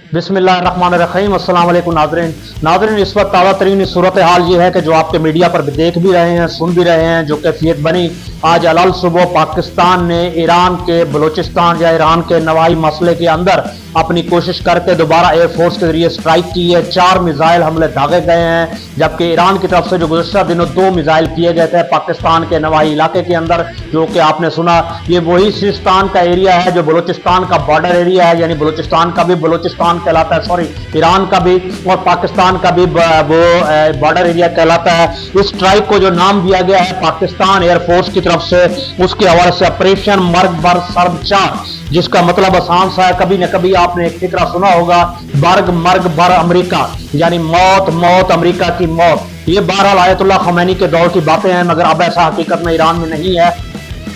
बिस्मिल्लाहिर्रहमानिर्रहीम। अस्सलाम वालेकुम नाज़रीन, इस वक्त ताज़ा तरीन सूरत हाल ये है कि जो आपके मीडिया पर देख भी रहे हैं, सुन भी रहे हैं, जो कैफियत बनी आज अलल सुबह पाकिस्तान ने ईरान के बलूचिस्तान या ईरान के नवाई मसले के अंदर अपनी कोशिश करके दोबारा एयरफोर्स के जरिए स्ट्राइक की है। 4 मिसाइल हमले दागे गए हैं, जबकि ईरान की तरफ से जो गुज़श्ता दिनों 2 मिसाइल किए गए थे पाकिस्तान के नवाई इलाके के अंदर, जो कि आपने सुना ये वही सिस्तान का एरिया है जो बलूचिस्तान का बॉर्डर एरिया है, यानी बलूचिस्तान का भी बलूचिस्तान कहलाता है, सॉरी ईरान का भी और पाकिस्तान का भी वो बॉर्डर एरिया कहलाता है। इस स्ट्राइक को जो नाम दिया गया है पाकिस्तान एयरफोर्स की तरफ से, उसके हवाले से ऑपरेशन मर्ग बर सर्ब 4, जिसका मतलब आसान सा है, कभी न कभी आपने एक फिक्रा सुना होगा, बर्ग मर्ग बर अमेरिका, यानी मौत मौत अमेरिका की मौत। ये बहरहाल आयतुल्लाह खमैनी के दौर की बातें हैं, मगर अब ऐसा हकीकत में ईरान में नहीं है।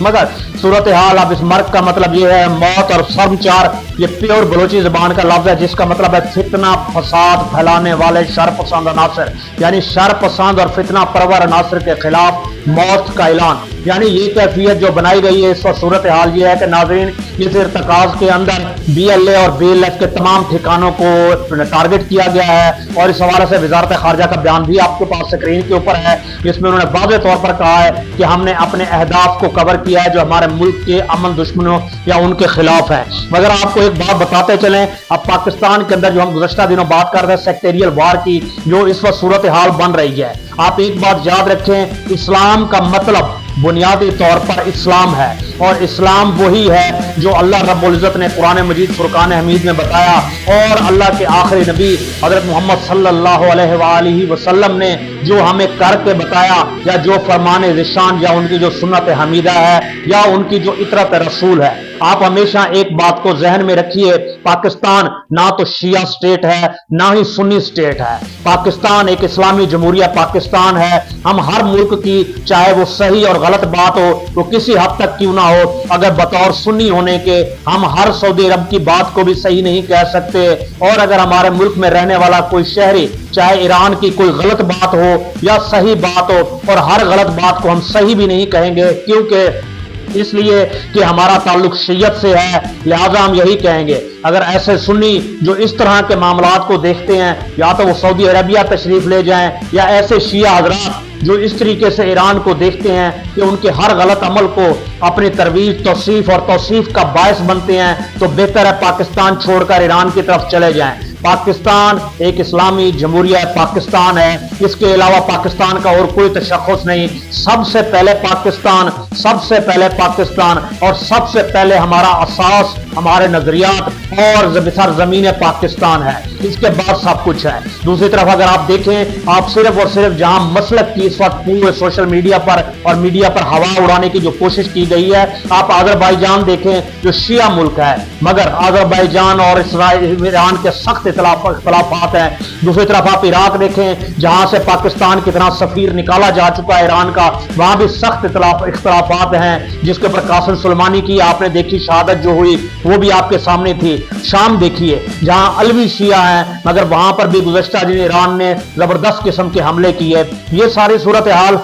मगर सूरत हाल अब इस मर्ग का मतलब ये है मौत, और सर्ब 4 ये प्योर बलोची जबान का लफ्ज है, जिसका मतलब है फितना फसाद फैलाने वाले शर पसंद अनासर, यानी शर पसंद और फितना परवर अनासर के खिलाफ मौत का ऐलान। यानी ये कैफियत जो बनाई गई है इस वक्त सूरत हाल ये है कि नाजरीन इस इर्तकाज के अंदर BLA और BLF के तमाम ठिकानों को टारगेट किया गया है, और इस हवाले से वजारत खारजा का बयान भी आपके पास स्क्रीन के ऊपर है, जिसमें उन्होंने वाज़ेह तौर पर कहा है कि हमने अपने अहदाफ को कवर किया है जो हमारे मुल्क के अमन दुश्मनों या उनके खिलाफ है। मगर आपको एक बात बताते चलें, अब पाकिस्तान के अंदर जो हम गुज़श्ता दिनों बात कर रहे हैं सेक्टेरियल वार की, जो इस वक्त सूरत हाल बन रही है, आप एक बात याद रखें, इस्लाम का मतलब बुनियादी तौर पर इस्लाम है, और इस्लाम वही है जो अल्लाह रब्बुल इज़्ज़त ने कुरान मजीद फुरकान हमीद में बताया, और अल्लाह के आखिरी नबी हज़रत मोहम्मद सल्लल्लाहु अलैहि वसल्लम ने जो हमें करके बताया, या जो फरमान ज़िशान या उनकी जो सुन्नत हमीदा है या उनकी जो इतरत रसूल है। आप हमेशा एक बात को जहन में रखिए, पाकिस्तान ना तो शिया स्टेट है ना ही सुन्नी स्टेट है, पाकिस्तान एक इस्लामी जमहूरिया पाकिस्तान है। हम हर मुल्क की, चाहे वो सही और गलत बात हो वो किसी हद तक क्यों ना हो, अगर बतौर सुन्नी होने के हम हर सऊदी अरब की बात को भी सही नहीं कह सकते, और अगर हमारे मुल्क में रहने वाला कोई शहरी चाहे ईरान की कोई गलत बात हो या सही बात हो, और हर गलत बात को हम सही भी नहीं कहेंगे, क्योंकि इसलिए कि हमारा ताल्लुक शियत से है, लिहाजा हम यही कहेंगे। अगर ऐसे सुन्नी जो इस तरह के मामलात को देखते हैं, या तो वो सऊदी अरबिया तशरीफ ले जाएं, या ऐसे शिया हज़रात जो इस तरीके से ईरान को देखते हैं कि उनके हर गलत अमल को अपनी तरवीज तौसीफ और तौसीफ का बायस बनते हैं, तो बेहतर है पाकिस्तान छोड़कर ईरान की तरफ चले जाएं। पाकिस्तान एक इस्लामी जमहूरिया पाकिस्तान है, इसके अलावा पाकिस्तान का और कोई तशख़्ख़ुस नहीं। सबसे पहले पाकिस्तान, सबसे पहले पाकिस्तान, और सबसे पहले हमारा असास, हमारे नजरियात और सरजमीन पाकिस्तान है, इसके बाद सब कुछ है। दूसरी तरफ अगर आप देखें, आप सिर्फ और सिर्फ जहां मसलक की इस वक्त पूरे सोशल मीडिया पर और मीडिया पर हवा उड़ाने की जो कोशिश की गई है, आप आज़रबाईजान देखें जो शिया मुल्क है, मगर आज़रबाईजान और इसराइल ईरान के सख्त इख्तलाफात हैं। दूसरी तरफ आप इराक देखें जहां से पाकिस्तान कितना सफीर निकाला जा चुका है ईरान का, वहां भी सख्त इख्तलाफात हैं, जिसके ऊपर कासिम सुलेमानी की आपने देखी शहादत जो हुई वो भी आपके सामने थी। शाम देखिए जहां अलवी शिया हैं, मगर वहां पर भी गुज़श्ता दिन ईरान ने जबरदस्त किस्म के हमले किए। ये सारी सूरत हाल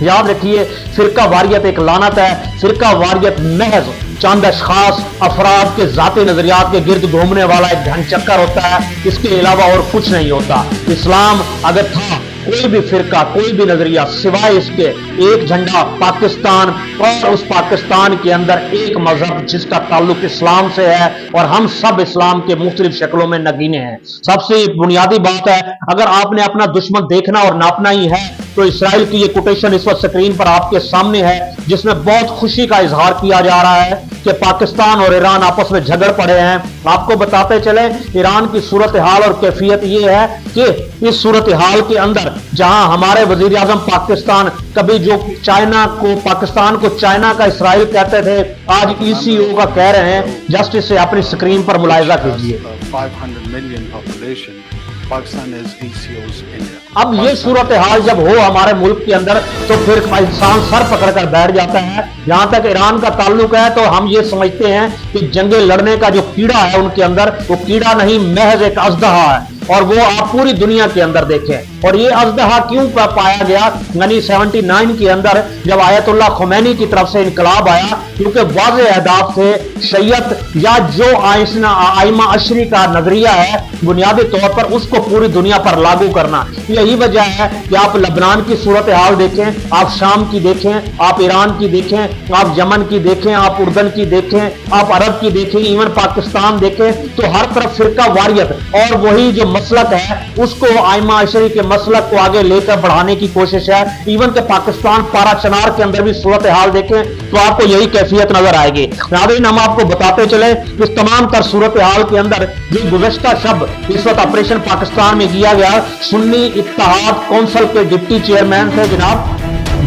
याद रखिए, फिरका वारियत एक लानत है, फिरका वारियत महज चंद अशखास अफराद के जाती नजरियात के गिर्द घूमने वाला एक ढंग चक्कर होता है, इसके अलावा और कुछ नहीं होता। इस्लाम अगर था, कोई भी फिरका, कोई भी नजरिया, सिवाय इसके एक झंडा पाकिस्तान, और उस पाकिस्तान के अंदर एक मजहब जिसका ताल्लुक इस्लाम से है, और हम सब इस्लाम के मुख्तलिफ शक्लों में नगीने हैं। सबसे बुनियादी बात है, अगर आपने अपना दुश्मन देखना और नापना ही है, तो इसराइल की ये कोटेशन इस वक्त स्क्रीन पर आपके सामने है, जिसमें बहुत खुशी का इजहार किया जा रहा है कि पाकिस्तान और ईरान आपस में झगड़ पड़े हैं। आपको बताते चले ईरान की सूरत हाल और कैफियत ये है कि इस सूरत हाल के अंदर जहां हमारे वजीर आजम पाकिस्तान कभी जो चाइना को, पाकिस्तान को चाइना का इसराइल कहते थे, आज ECO का कह रहे हैं। जस्ट इसे अपनी स्क्रीन पर मुलाहिजा कीजिए। 500 million population, Pakistan is ECO's India. अब ये सूरत हाल जब हो हमारे मुल्क के अंदर, तो फिर इंसान सर पकड़कर बैठ जाता है। जहां तक ईरान का ताल्लुक है, तो हम ये समझते हैं कि जंगे लड़ने का जो कीड़ा है उनके अंदर, वो कीड़ा नहीं महज एक अजदहा है। और वो आप पूरी दुनिया के अंदर देखें। और ये अजदहा क्यों पाया गया यानी 79 के अंदर जब आयतुल्लाह खुमैनी की तरफ से इनकलाब आया, क्योंकि वाज़ेह अहदाफ थे शरीयत या जो आइमा अशरी का नजरिया है बुनियादी तौर पर उसको पूरी दुनिया पर लागू करना। यही वजह है कि आप लबनान की सूरत हाल देखें, आप शाम की देखें, आप ईरान की देखें, आप यमन की देखें, आप उर्दन की देखें, आप अरब की देखें, इवन पाकिस्तान देखें, तो हर तरफ फिरका वारियत और वही जो मसलक है उसको आइमा अशरी के मसलक को आगे लेकर बढ़ाने की कोशिश है। इवन के पाकिस्तान पारा चनार के अंदर भी सूरत हाल देखें तो आपको यही कैफियत नजर आएगी। नाज़रीन, हम आपको बताते चले इस तमाम तर सूरत हाल के अंदर जो गुज़श्ता शब इस वक्त ऑपरेशन पाकिस्तान में किया गया, सुन्नी इत्तेहाद कौंसिल के डिप्टी चेयरमैन थे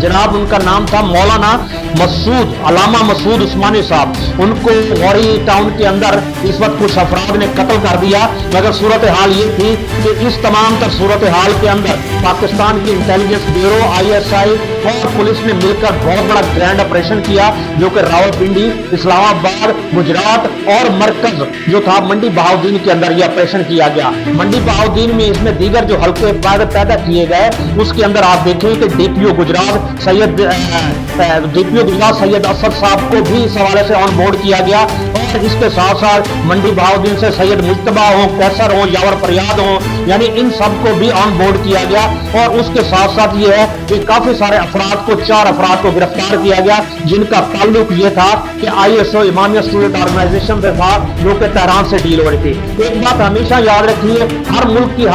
जनाब उनका नाम था मौलाना मसूद अलामा मसूद उस्मानी साहब। उनको गौरी टाउन के अंदर इस वक्त कुछ अफराद ने कत्ल कर दिया। मगर सूरत हाल ये थी कि इस तमाम तर सूरत हाल के अंदर पाकिस्तान की इंटेलिजेंस ब्यूरो ISI और पुलिस ने मिलकर बहुत बड़ा ग्रैंड ऑपरेशन किया, जो कि रावलपिंडी, इस्लामाबाद, गुजरात और मरकज जो था मंडी बहाउद्दीन के अंदर ये ऑपरेशन किया गया। मंडी बहाउद्दीन में इसमें दीगर जो हल्के पैदा किए गए उसके अंदर आप देखें कि DPO गुजरात DPO गुजरात सैयद असद साहब को भी इस हवाले से ऑन बोर्ड किया गया। और इसके साथ साथ मंडी बहाउद्दीन से सैयद मुज्तबा हो, कैसर हो, यावर फरियाद हो, यानी इन सबको भी ऑन बोर्ड किया गया। और उसके साथ साथ ये है कि काफी सारे अफराद को 4 अफराद को गिरफ्तार किया गया, जिनका ताल्लुक ये था कि ISO इमामिया स्टूडेंट ऑर्गेनाइजेशन से था, जो कि तेहरान से डील हो रही थी। एक बात हमेशा याद रखिए, हर मुल्क के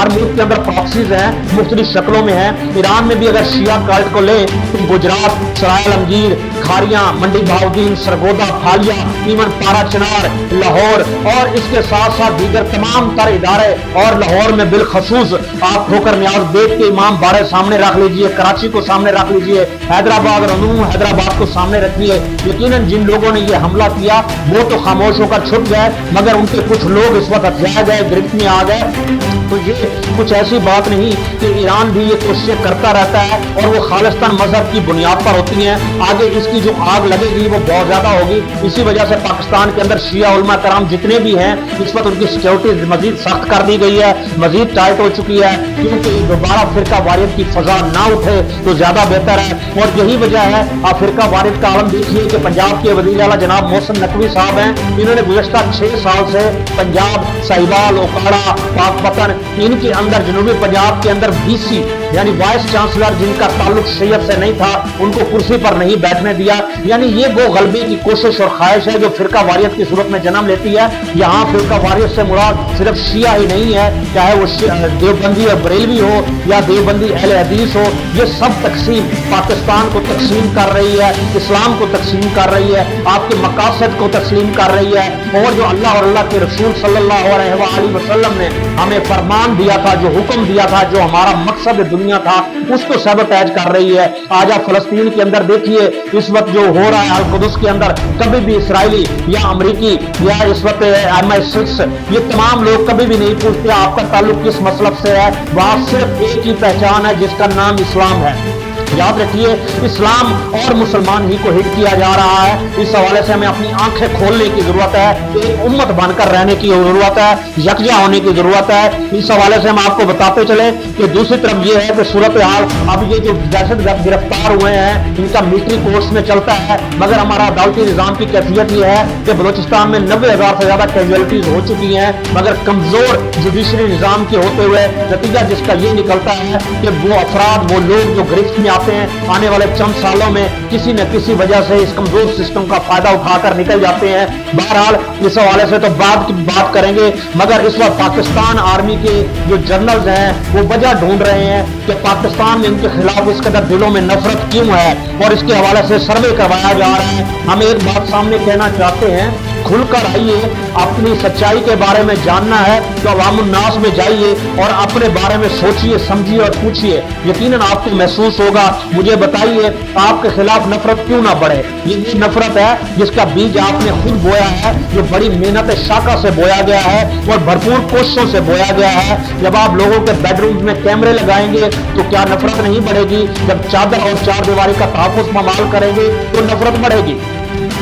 अंदर प्रॉक्सीज हैं, मुख्तलिफ शक्लों में हैं। ईरान में भी अगर शिया कल्ट को ले तो गुजरात, सराय आलमगीर, खारियां, मंडी बहाउद्दीन, सरगोदा, फालिया, इवन पारा चनार, लाहौर और इसके साथ साथ दीगर तमाम तर इदारे और लाहौर में बिलखसूस आप ठोकर न्याज देख के इमाम बाड़े सामने रख लीजिए, कराची को सामने रख लीजिए, हैदराबाद रनू हैदराबाद को सामने रखिए। यकीनन जिन लोगों ने ये हमला किया वो तो खामोश होकर छुप गए, मगर उनके कुछ लोग इस वक्त हथिया गए, गिरफ्त में आ गए। तो ये कुछ ऐसी बात नहीं कि ईरान भी ये कोशिशें करता रहता है और वो खालिस्तान मजहब की बुनियाद पर होती हैं। आगे इसकी जो आग लगेगी वो बहुत ज्यादा होगी। इसी वजह से पाकिस्तान के अंदर शिया उलमा कराम जितने भी हैं इस वक्त उनकी सिक्योरिटी मजीद सख्त कर दी गई है, मजीद टाइट हो चुकी है, क्योंकि दोबारा फिरका वारियत की फजा ना उठे तो ज्यादा बेहतर है। और यही वजह है आप फिरका वारियत का आलम देखिए कि पंजाब के वज़ीर आला जनाब मोहसिन नकवी साहब हैं, इन्होंने गुज़श्ता 6 साल से पंजाब, साहिवाल, ओकाड़ा, पाकपतन इनके अंदर जनूबी पंजाब के अंदर BC यानी वाइस चांसलर जिनका ताल्लुक शरीयत से नहीं था उनको कुर्सी पर नहीं बैठने दिया। यानी ये वो गलबे की कोशिश और ख्वाहिश है जो फिरका वारियत की सूरत में जन्म लेती है। यहाँ फिरका वारियत से मुराद सिर्फ शिया ही नहीं है, चाहे वो देवबंदी और बरेलवी हो या देवबंदी अहले हदीस हो, ये सब तकसीम पाकिस्तान को तकसीम कर रही है, इस्लाम को तकसीम कर रही है, आपके मकासद को तस्लीम कर रही है। और जो अल्लाह और अल्लाह के रसूल सल्लल्लाहु अलैहि वसल्लम ने हमें फरमान दिया था, जो हुक्म दिया था, जो हमारा मकसद दुनिया था, उसको सबतैज कर रही है। आज आप फलस्तीन के अंदर देखिए इस वक्त जो हो रहा है अल-कुदस के अंदर, कभी भी इसराइली या अमरीकी या इस वक्त MI6 ये तमाम लोग कभी भी नहीं पूछते आपका ताल्लुक किस मसलब से है। वहां सिर्फ एक ही पहचान है जिसका नाम इस्लाम है। याद रखिए, इस्लाम और मुसलमान ही को हिट किया जा रहा है। इस हवाले से हमें अपनी आंखें खोलने की जरूरत है, एक उम्मत बनकर रहने की जरूरत है, यकजा होने की जरूरत है। इस हवाले से हम आपको बताते चले कि दूसरी तरफ ये है कि सूरत हाल अब ये जो दहशतगर्द गिरफ्तार हुए हैं इनका मिलिट्री कोर्स में चलता है, मगर हमारा अदालती निजाम की कैफियत ये है कि बलोचिस्तान में 90,000 से ज्यादा कैजुअलिटीज हो चुकी हैं, मगर कमजोर जुडिशरी निजाम के होते हुए नतीजा जिसका ये निकलता है कि वो अफराद, वो लोग जो गिरफ्त में आते हैं आने वाले चंद सालों में किसी न किसी वजह से इस कमजोर सिस्टम का फायदा उठाकर निकल जाते हैं। बहरहाल इस हवाले से तो बाद की बात करेंगे, मगर इस वक्त पाकिस्तान आर्मी के जो जनरल्स हैं वो वजह ढूंढ रहे हैं कि पाकिस्तान में इनके खिलाफ इस कदर दिलों में नफरत क्यों है, और इसके हवाले से सर्वे करवाया जा रहा है। हम एक बात सामने कहना चाहते हैं, खुलकर आइए, अपनी सच्चाई के बारे में जानना है तो अवामुन्नास में जाइए और अपने बारे में सोचिए, समझिए और पूछिए। यकीनन आपको महसूस होगा, मुझे बताइए आपके खिलाफ नफरत क्यों ना बढ़े। ये नफरत है जिसका बीज आपने खुद बोया है, जो बड़ी मेहनत शाखा से बोया गया है और भरपूर कोशिशों से बोया गया है। जब आप लोगों के बेडरूम में कैमरे लगाएंगे तो क्या नफरत नहीं बढ़ेगी? जब चादर और चार दीवारी का तहफ़्फ़ुज़ पामाल करेंगे तो नफरत बढ़ेगी।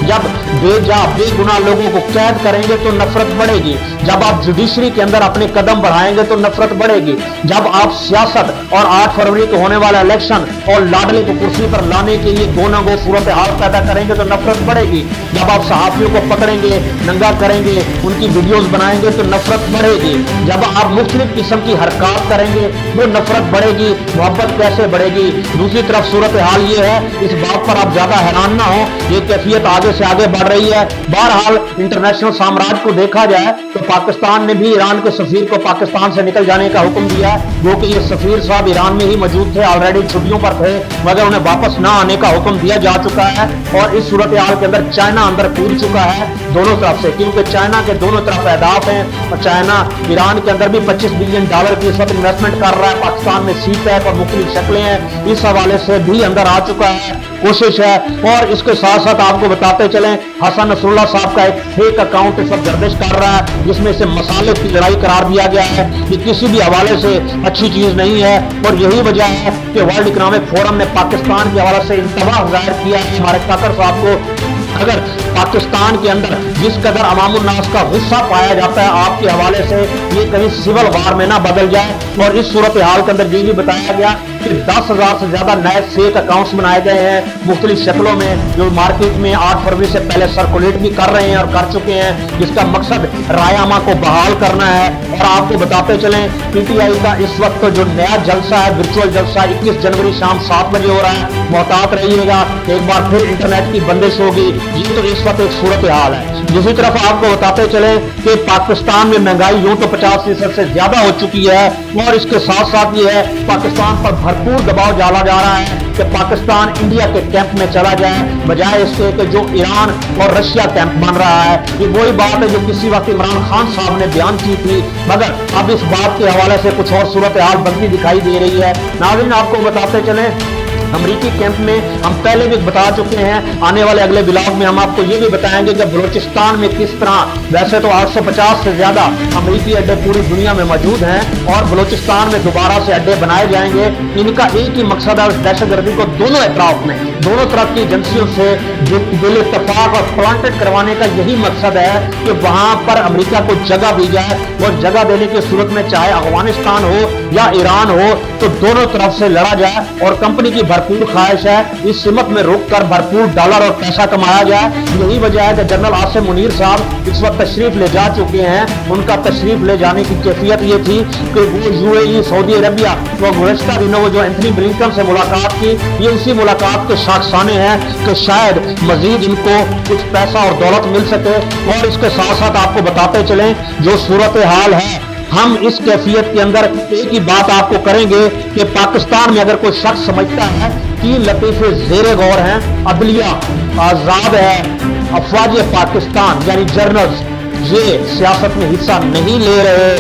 जब बेगुनाह लोगों को कैद करेंगे तो नफरत बढ़ेगी, जब आप जुडिशरी के अंदर अपने कदम बढ़ाएंगे तो नफरत बढ़ेगी, जब आप सियासत और 8 फरवरी को होने वाला इलेक्शन और लाडले को कुर्सी पर लाने के लिए गो न गो सूरत हाल पैदा करेंगे तो नफरत बढ़ेगी, जब आप सहाफियों को पकड़ेंगे, नंगा करेंगे, उनकी वीडियोस बनाएंगे तो नफरत बढ़ेगी, जब आप मुख्तलिफ किस्म की हरकत करेंगे वो नफरत बढ़ेगी, मोहब्बत कैसे बढ़ेगी। दूसरी तरफ सूरत हाल ये है, इस बात पर आप ज्यादा हैरान ना हो, ये कैफियत आगे से आगे बढ़ रही है। बहरहाल इंटरनेशनल साम्राज्य को देखा जाए तो पाकिस्तान ने भी ईरान के सफीर को पाकिस्तान से निकल जाने का हुक्म दिया, जो कि ये सफीर साहब ईरान में ही मौजूद थे, ऑलरेडी छुट्टियों पर थे, मगर उन्हें वापस ना आने का हुक्म दिया जा चुका है। और इस सूरत हाल के अंदर चाइना अंदर कूद चुका है दोनों तरफ से, क्योंकि चाइना के दोनों तरफ अहदाफ हैं और चाइना ईरान के अंदर भी $25 बिलियन की इस वक्त इन्वेस्टमेंट कर रहा है। पाकिस्तान में सी पैक और मुख्तलिफ शक्लें हैं, इस हवाले से भी अंदर आ चुका है, कोशिश है। और इसके साथ साथ आपको बताते चलें, हसन नसरुल्लाह साहब का एक फेक अकाउंट इस वक्त गर्दिश कर रहा है, जिसमें से मसाले की लड़ाई करार दिया गया है। ये किसी भी हवाले से अच्छी चीज नहीं है और यही वजह है कि वर्ल्ड इकोनॉमिक फोरम ने पाकिस्तान के हवाले से इंतबाह जाहिर किया है हमारे कतर साहब को। अगर पाकिस्तान के अंदर जिस कदर अवामुन्नास का गुस्सा पाया जाता है आपके हवाले से, ये कहीं सिविल वार में ना बदल जाए। और इस सूरत हाल के अंदर ये भी बताया गया कि 10,000 से ज्यादा नए फेक अकाउंट्स बनाए गए हैं मुख्तलिफ शक्लों में, जो मार्केट में 8 फरवरी से पहले सर्कुलेट भी कर रहे हैं और कर चुके हैं, जिसका मकसद रायामा को बहाल करना है। और आपको बताते चलें, पीटीआई का इस वक्त जो नया जलसा है, वर्चुअल जलसा, 21 जनवरी शाम 7 बजे हो रहा है, मोहतात रहिएगा, एक बार फिर इंटरनेट की बंदिश होगी। ये तो इस वक्त एक सूरत हाल है। दूसरी तरफ आपको बताते चले कि पाकिस्तान में महंगाई यूं तो 50% से ज्यादा हो चुकी है, और इसके साथ साथ ये है पाकिस्तान पर भरपूर दबाव डाला जा रहा है कि पाकिस्तान इंडिया के कैंप में चला जाए, बजाय इसके कि जो ईरान और रशिया कैंप बन रहा है। ये वही बात है जो किसी वक्त इमरान खान साहब ने बयान की थी, मगर अब इस बात के हवाले से कुछ और सूरत हाल बनती दिखाई दे रही है। नाज़रीन, आपको बताते चले, अमरीकी कैंप में हम पहले भी बता चुके हैं, आने वाले अगले ब्लॉग में हम आपको ये भी बताएंगे कि बलूचिस्तान में किस तरह, वैसे तो 850 से ज्यादा अमरीकी अड्डे पूरी दुनिया में मौजूद हैं और बलूचिस्तान में दोबारा से अड्डे बनाए जाएंगे। इनका एक ही मकसद है, उस दहशतगर्दी को दोनों अतराफ में, दोनों तरफ की एजेंसियों से दिल इत्तेफाक और प्लांटेड करवाने का यही मकसद है कि वहां पर अमेरिका को जगह दी जाए, और जगह देने की सूरत में चाहे अफगानिस्तान हो या ईरान हो तो दोनों तरफ से लड़ा जाए। और कंपनी की भरपूर ख्वाहिश है इस सिमत में रुक कर भरपूर डॉलर और पैसा कमाया जाए। यही वजह है कि जनरल आसिम मुनीर साहब इस वक्त तशरीफ ले जा चुके हैं। उनका तशरीफ ले जाने की कैफियत ये थी कि वो यूएई, सऊदी अरबिया, वो गुज़श्ता दिनों वो जो एंथनी ब्लिंकन से मुलाकात की, ये उसी मुलाकात के शाखसाने हैं कि शायद मजीद इनको कुछ पैसा और दौलत मिल सके। और इसके साथ साथ आपको बताते चलें, जो सूरत हाल है, हम इस कैफियत के अंदर एक ही बात आपको करेंगे कि पाकिस्तान में अगर कोई शख्स समझता है 3 लतीफे जेरे गौर हैं, अदलिया आजाद है, अफवाज पाकिस्तान यानी जर्नल्स ये सियासत में हिस्सा नहीं ले रहे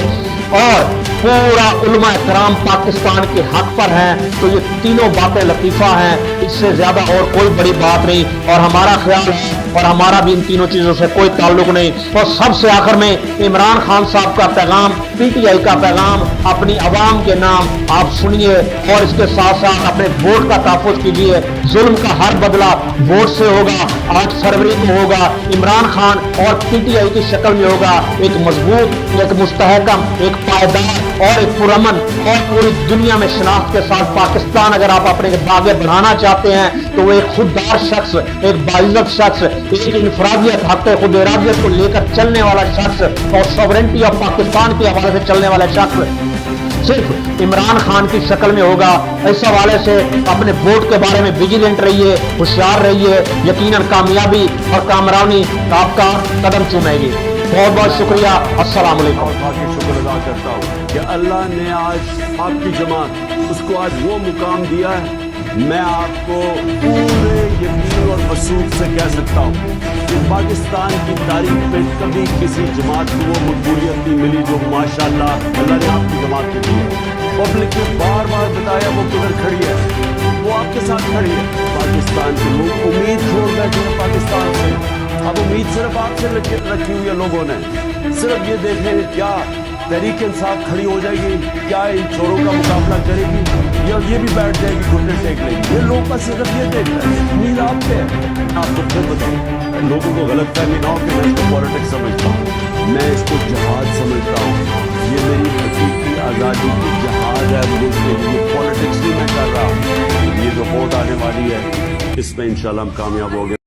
और पूरा उलमा इकराम पाकिस्तान के हक पर हैं, तो ये तीनों बातें लतीफा हैं, इससे ज्यादा और कोई बड़ी बात नहीं। और हमारा ख्याल है और हमारा भी इन तीनों चीजों से कोई ताल्लुक नहीं। और सबसे आखिर में इमरान खान साहब का पैगाम, पीटीआई का पैगाम अपनी आवाम के नाम आप सुनिए और इसके साथ साथ अपने वोट का तहफ़्फ़ुज़ कीजिए। जुल्म का हर बदला वोट से होगा, 8 फरवरी को होगा, इमरान खान और पीटीआई की शक्ल में होगा, एक मजबूत, एक मुस्तहकम, एक पायदार और एक पुरअमन और पूरी दुनिया में शनाख्त के साथ पाकिस्तान अगर आप अपने आगे बढ़ाना चाहते हैं तो वो एक खुददार शख्स, एक बाइज्जत शख्स, एक इनफरादियत, हक़ खुद इरादियत को लेकर चलने वाला शख्स और सॉवरेंटी ऑफ पाकिस्तान के हवाले से चलने वाला शख्स सिर्फ इमरान खान की शक्ल में होगा। इस हवाले से अपने वोट के बारे में विजिलेंट रहिए, होशियार रहिए, यकीनन कामयाबी और कामरानी आपका कदम चूमेगी। बहुत बहुत शुक्रिया। अस्सलाम वालेकुम। शुक्र अदा करता हूँ कि अल्लाह ने आज आपकी जमात उसको आज वो मुकाम दिया है। मैं आपको पूरे यकीन और वसूख से कह सकता हूँ कि पाकिस्तान की तारीख में कभी किसी जमात को वो मकबूलियत नहीं मिली जो माशाअल्लाह अल्लाह ने आपकी जमात को दी है। पब्लिक ने बार बार बताया वो किधर खड़ी है, वो आपके साथ खड़ी है। पाकिस्तान के लोग उम्मीद छोड़ बैठे हैं पाकिस्तान से। अब उम्मीद सिर्फ आपसे रखी हुई है लोगों ने, सिर्फ ये देखें क्या तहरीक इंसाफ खड़ी हो जाएगी, क्या इन चोरों का मुकाबला करेगी। یا یہ بھی بیٹھ جائے گی گھٹنے ٹیک لیں گے. یہ لوگ کا صرف یہ دیکھتا ہے, امید آپ پہ ہے. آپ کو پھر بتاؤں, لوگوں کو غلط فہمی نہ ہو کہ میں اس کو پالیٹکس سمجھتا ہوں, میں اس کو جہاد سمجھتا ہوں. یہ میری حقیقی آزادی کی جہاد ہے ملک کے لیے, پالیٹکس نہیں میں کر رہا. یہ جو ووٹ آنے والی ہے اس میں انشاءاللہ ہم کامیاب ہو گئے.